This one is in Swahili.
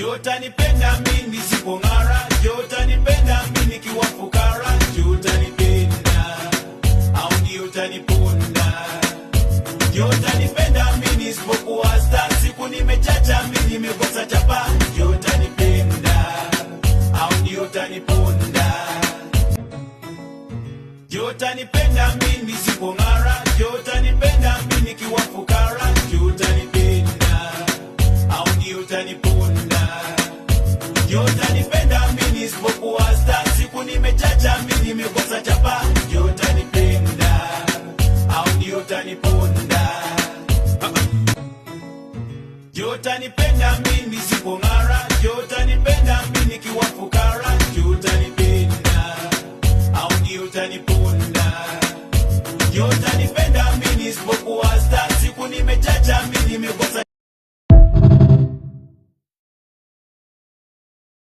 utanipenda mimi nisipong'ara, je utanipenda mimi nikiwa fukara, je utanipenda au ndio utaniponda, je utanipenda mimi nisipokuwa star, siku nimechacha mimi nimekosa chapa, je utanipenda au ndio utaniponda, je utanipenda mimi nisipong'ara, je utanipenda mimi nikiwa fukara, je utanipenda au ndio utaniponda, je utanipenda mimi nisipokuwa star, siku nimechacha mimi nimekosa chapa, je utanipenda au ndio utaniponda, je utanipenda mimi nisipong'ara, je utanipenda mimi nikiwa fukara, je utanipenda au ndio utaniponda, je utanipenda mimi nisipokuwa star, siku nimechacha mimi nimekosa